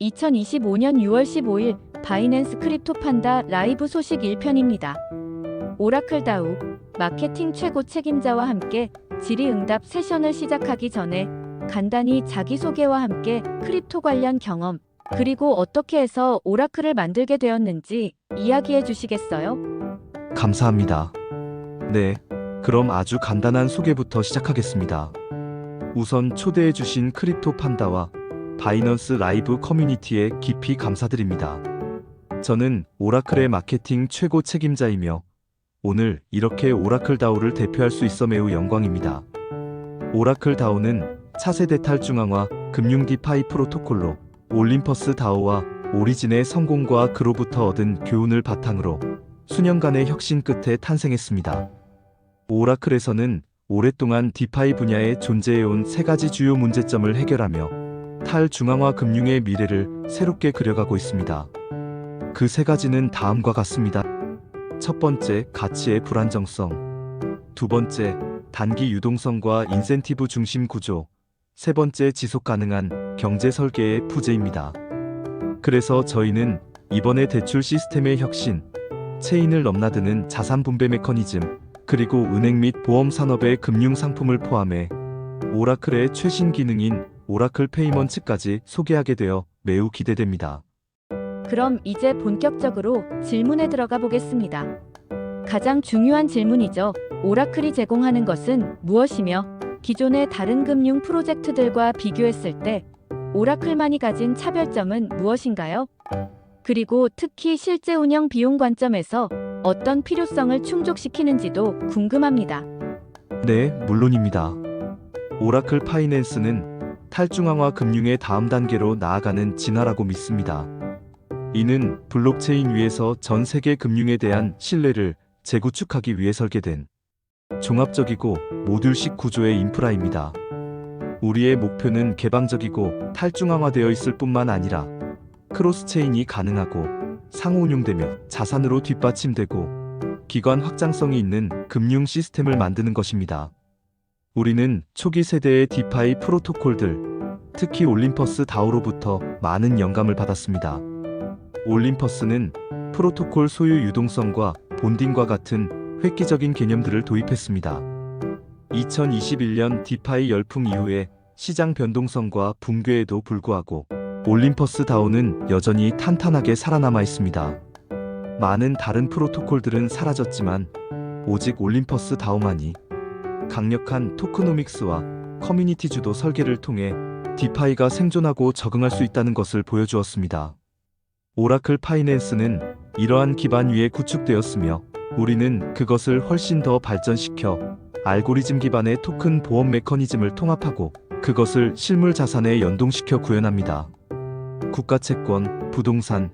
2025년 6월 15일 바이낸스 크립토 판다 라이브 소식 1편입니다. 오라클 다우 마케팅 최고 책임자와 함께 질의응답 세션을 시작하기 전에 간단히 자기소개와 함께 크립토 관련 경험, 그리고 어떻게 해서 오라클을 만들게 되었는지 이야기해 주시겠어요? 감사합니다. 네, 그럼 아주 간단한 소개부터 시작하겠습니다. 우선 초대해 주신 크립토 판다와 바이넌스 라이브 커뮤니티에 깊이 감사드립니다. 저는 오라클의 마케팅 최고 책임자이며 오늘 이렇게 오라클 다오를 대표할 수 있어 매우 영광입니다. 오라클 다오는 차세대 탈중앙화 금융 디파이 프로토콜로 올림퍼스 다오와 오리진의 성공과 그로부터 얻은 교훈을 바탕으로 수년간의 혁신 끝에 탄생했습니다. 오라클에서는 오랫동안 디파이 분야에 존재해온 세 가지 주요 문제점을 해결하며 탈중앙화 금융의 미래를 새롭게 그려가고 있습니다. 그 세 가지는 다음과 같습니다. 첫 번째, 가치의 불안정성. 두 번째, 단기 유동성과 인센티브 중심 구조. 세 번째, 지속 가능한 경제 설계의 부재입니다. 그래서 저희는 이번에 대출 시스템의 혁신, 체인을 넘나드는 자산 분배 메커니즘, 그리고 은행 및 보험 산업의 금융 상품을 포함해 오라클의 최신 기능인 오라클 페이먼츠까지 소개하게 되어 매우 기대됩니다. 그럼 이제 본격적으로 질문에 들어가 보겠습니다. 가장 중요한 질문이죠. 오라클이 제공하는 것은 무엇이며 기존의 다른 금융 프로젝트들과 비교했을 때 오라클만이 가진 차별점은 무엇인가요? 그리고 특히 실제 운영 비용 관점에서 어떤 필요성을 충족시키는지도 궁금합니다. 네, 물론입니다. 오라클 파이낸스는 탈중앙화 금융의 다음 단계로 나아가는 진화라고 믿습니다. 이는 블록체인 위에서 전 세계 금융에 대한 신뢰를 재구축하기 위해 설계된 종합적이고 모듈식 구조의 인프라입니다. 우리의 목표는 개방적이고 탈중앙화되어 있을 뿐만 아니라 크로스체인이 가능하고 상호 운용되며 자산으로 뒷받침되고 기관 확장성이 있는 금융 시스템을 만드는 것입니다. 우리는 초기 세대의 디파이 프로토콜들, 특히 올림퍼스 다오로부터 많은 영감을 받았습니다. 올림퍼스는 프로토콜 소유 유동성과 본딩과 같은 획기적인 개념들을 도입했습니다. 2021년 디파이 열풍 이후에 시장 변동성과 붕괴에도 불구하고 올림퍼스 다오는 여전히 탄탄하게 살아남아 있습니다. 많은 다른 프로토콜들은 사라졌지만 오직 올림퍼스 다오만이 강력한 토크노믹스와 커뮤니티 주도 설계를 통해 디파이가 생존하고 적응할 수 있다는 것을 보여주었습니다. 오라클 파이낸스는 이러한 기반 위에 구축되었으며 우리는 그것을 훨씬 더 발전시켜 알고리즘 기반의 토큰 보험 메커니즘을 통합하고 그것을 실물 자산에 연동시켜 구현합니다. 국가채권, 부동산,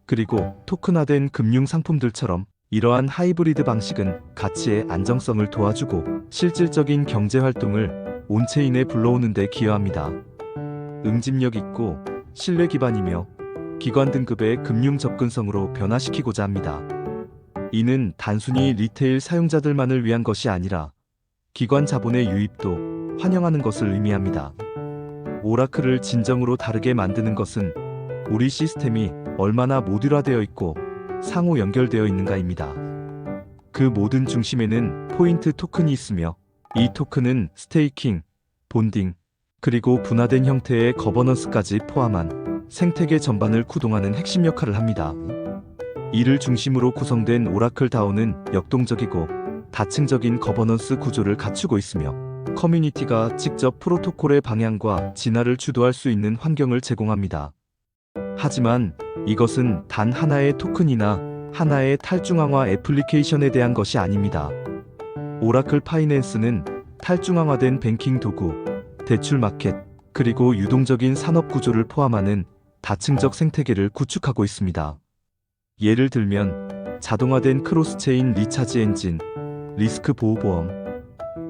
그리고 토큰화된 금융 상품들처럼 이러한 하이브리드 방식은 가치의 안정성을 도와주고 실질적인 경제 활동을 온체인에 불러오는 데 기여합니다. 응집력 있고 신뢰 기반이며 기관 등급의 금융 접근성으로 변화시키고자 합니다. 이는 단순히 리테일 사용자들만을 위한 것이 아니라 기관 자본의 유입도 환영하는 것을 의미합니다. 오라클을 진정으로 다르게 만드는 것은 우리 시스템이 얼마나 모듈화되어 있고 상호 연결되어 있는가입니다. 그 모든 중심에는 포인트 토큰이 있으며 이 토큰은 스테이킹, 본딩, 그리고 분화된 형태의 거버넌스까지 포함한 생태계 전반을 구동하는 핵심 역할을 합니다. 이를 중심으로 구성된 오라클 다오는 역동적이고 다층적인 거버넌스 구조를 갖추고 있으며 커뮤니티가 직접 프로토콜의 방향과 진화를 주도할 수 있는 환경을 제공합니다. 하지만 이것은 단 하나의 토큰이나 하나의 탈중앙화 애플리케이션에 대한 것이 아닙니다. 오라클 파이낸스는 탈중앙화된 뱅킹 도구, 대출 마켓, 그리고 유동적인 산업 구조를 포함하는 다층적 생태계를 구축하고 있습니다. 예를 들면 자동화된 크로스체인 리차지 엔진, 리스크 보호보험,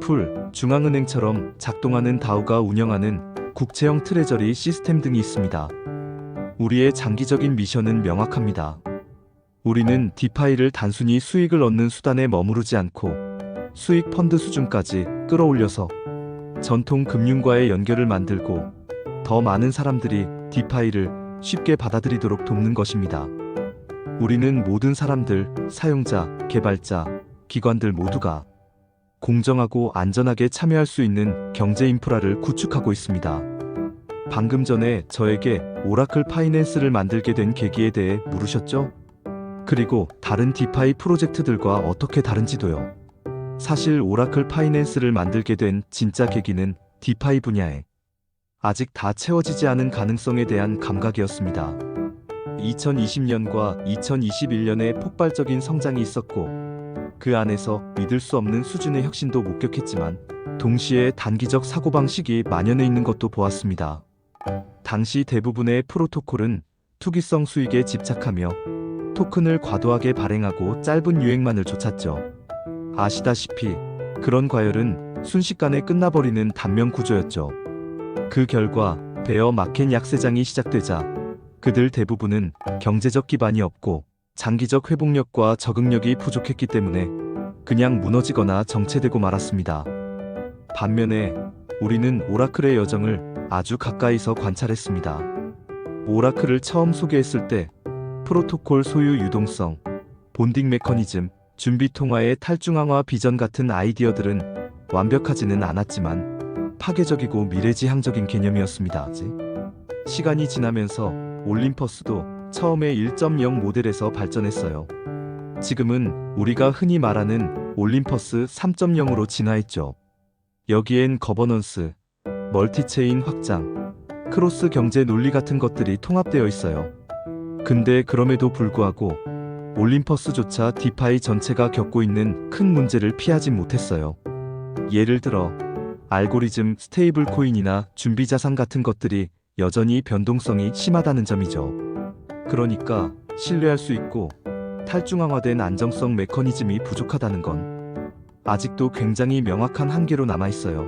풀, 중앙은행처럼 작동하는 다오가 운영하는 국채형 트레저리 시스템 등이 있습니다. 우리의 장기적인 미션은 명확합니다. 우리는 디파이를 단순히 수익을 얻는 수단에 머무르지 않고 수익 펀드 수준까지 끌어올려서 전통 금융과의 연결을 만들고 더 많은 사람들이 디파이를 쉽게 받아들이도록 돕는 것입니다. 우리는 모든 사람들, 사용자, 개발자, 기관들 모두가 공정하고 안전하게 참여할 수 있는 경제 인프라를 구축하고 있습니다. 방금 전에 저에게 오라클 파이낸스를 만들게 된 계기에 대해 물으셨죠? 그리고 다른 디파이 프로젝트들과 어떻게 다른지도요. 사실 오라클 파이낸스를 만들게 된 진짜 계기는 디파이 분야에 아직 다 채워지지 않은 가능성에 대한 감각이었습니다. 2020년과 2021년에 폭발적인 성장이 있었고 그 안에서 믿을 수 없는 수준의 혁신도 목격했지만 동시에 단기적 사고방식이 만연해 있는 것도 보았습니다. 당시 대부분의 프로토콜은 투기성 수익에 집착하며 토큰을 과도하게 발행하고 짧은 유행만을 쫓았죠. 아시다시피 그런 과열은 순식간에 끝나버리는 단면 구조였죠. 그 결과 베어 마켓 약세장이 시작되자 그들 대부분은 경제적 기반이 없고 장기적 회복력과 적응력이 부족했기 때문에 그냥 무너지거나 정체되고 말았습니다. 반면에 우리는 오라클의 여정을 아주 가까이서 관찰했습니다. 오라클을 처음 소개했을 때 프로토콜 소유 유동성, 본딩 메커니즘, 준비 통화의 탈중앙화 비전 같은 아이디어들은 완벽하지는 않았지만 파괴적이고 미래지향적인 개념이었습니다. 시간이 지나면서 올림퍼스도 처음에 1.0 모델에서 발전했어요. 지금은 우리가 흔히 말하는 올림퍼스 3.0으로 진화했죠. 여기엔 거버넌스, 멀티체인 확장, 크로스 경제 논리 같은 것들이 통합되어 있어요. 근데 그럼에도 불구하고 올림퍼스조차 디파이 전체가 겪고 있는 큰 문제를 피하지 못했어요. 예를 들어 알고리즘, 스테이블 코인이나 준비 자산 같은 것들이 여전히 변동성이 심하다는 점이죠. 그러니까 신뢰할 수 있고 탈중앙화된 안정성 메커니즘이 부족하다는 건 아직도 굉장히 명확한 한계로 남아있어요.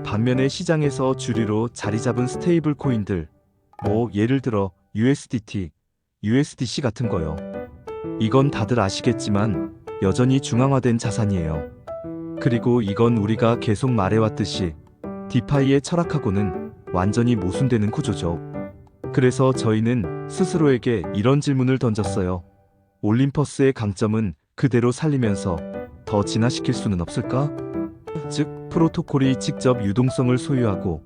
반면에 시장에서 주류로 자리 잡은 스테이블 코인들, 예를 들어 USDT, USDC 같은 거요. 이건 다들 아시겠지만 여전히 중앙화된 자산이에요. 그리고 이건 우리가 계속 말해왔듯이 디파이의 철학하고는 완전히 모순되는 구조죠. 그래서 저희는 스스로에게 이런 질문을 던졌어요. 올림퍼스의 강점은 그대로 살리면서 더 진화시킬 수는 없을까? 즉, 프로토콜이 직접 유동성을 소유하고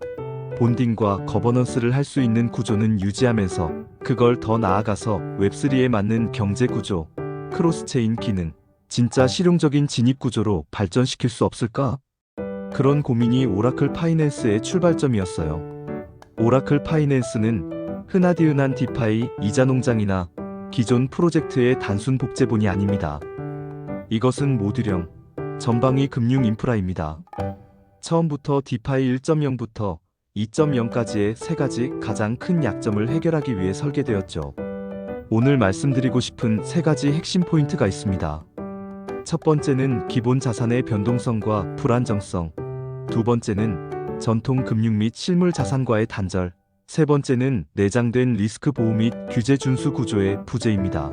본딩과 거버넌스를 할 수 있는 구조는 유지하면서 그걸 더 나아가서 웹3에 맞는 경제 구조, 크로스체인 기능, 진짜 실용적인 진입 구조로 발전시킬 수 없을까? 그런 고민이 오라클 파이낸스의 출발점이었어요. 오라클 파이낸스는 흔하디흔한 디파이 이자 농장이나 기존 프로젝트의 단순 복제본이 아닙니다. 이것은 모듈형, 전방위 금융 인프라입니다. 처음부터 디파이 1.0부터 2.0까지의 세 가지 가장 큰 약점을 해결하기 위해 설계되었죠. 오늘 말씀드리고 싶은 세 가지 핵심 포인트가 있습니다. 첫 번째는 기본 자산의 변동성과 불안정성, 두 번째는 전통 금융 및 실물 자산과의 단절, 세 번째는 내장된 리스크 보호 및 규제 준수 구조의 부재입니다.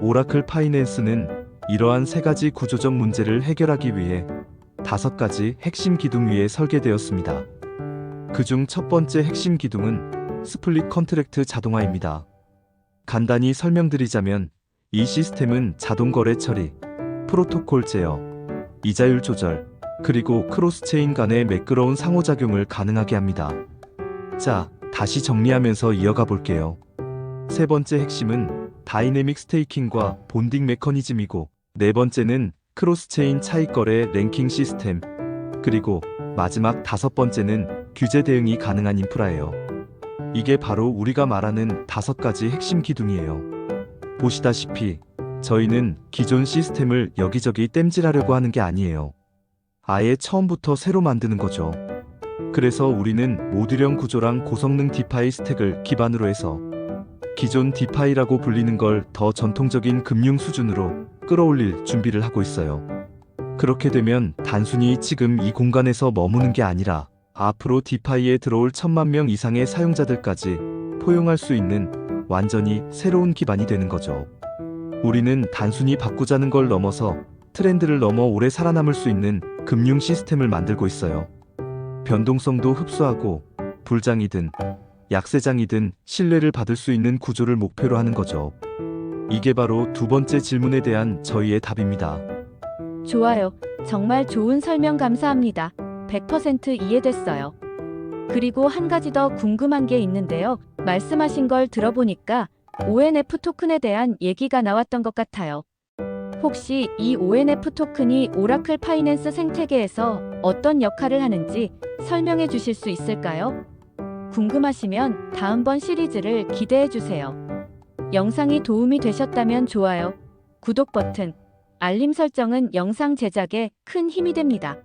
오라클 파이낸스는 이러한 세 가지 구조적 문제를 해결하기 위해 5가지 핵심 기둥 위에 설계되었습니다. 그중 첫 번째 핵심 기둥은 스플릿 컨트랙트 자동화입니다. 간단히 설명드리자면 이 시스템은 자동 거래 처리, 프로토콜 제어, 이자율 조절, 그리고 크로스체인 간의 매끄러운 상호작용을 가능하게 합니다. 자, 다시 정리하면서 이어가 볼게요. 세 번째 핵심은 다이내믹 스테이킹과 본딩 메커니즘이고, 네 번째는 크로스체인 차익거래 랭킹 시스템, 그리고 마지막 5번째는 규제 대응이 가능한 인프라예요. 이게 바로 우리가 말하는 5가지 핵심 기둥이에요. 보시다시피 저희는 기존 시스템을 여기저기 땜질하려고 하는 게 아니에요. 아예 처음부터 새로 만드는 거죠. 그래서 우리는 모듈형 구조랑 고성능 디파이 스택을 기반으로 해서 기존 디파이라고 불리는 걸 더 전통적인 금융 수준으로 끌어올릴 준비를 하고 있어요. 그렇게 되면 단순히 지금 이 공간에서 머무는 게 아니라 앞으로 디파이에 들어올 1000만 명 이상의 사용자들까지 포용할 수 있는 완전히 새로운 기반이 되는 거죠. 우리는 단순히 바꾸자는 걸 넘어서 트렌드를 넘어 오래 살아남을 수 있는 금융 시스템을 만들고 있어요. 변동성도 흡수하고 불장이든 약세장이든 신뢰를 받을 수 있는 구조를 목표로 하는 거죠. 이게 바로 두 번째 질문에 대한 저희의 답입니다. 좋아요. 정말 좋은 설명 감사합니다. 100% 이해됐어요. 그리고 한 가지 더 궁금한 게 있는데요. 말씀하신 걸 들어보니까 ONF 토큰에 대한 얘기가 나왔던 것 같아요. 혹시 이 ONF 토큰이 오라클 파이낸스 생태계에서 어떤 역할을 하는지 설명해 주실 수 있을까요? 궁금하시면 다음번 시리즈를 기대해 주세요. 영상이 도움이 되셨다면 좋아요, 구독 버튼, 알림 설정은 영상 제작에 큰 힘이 됩니다.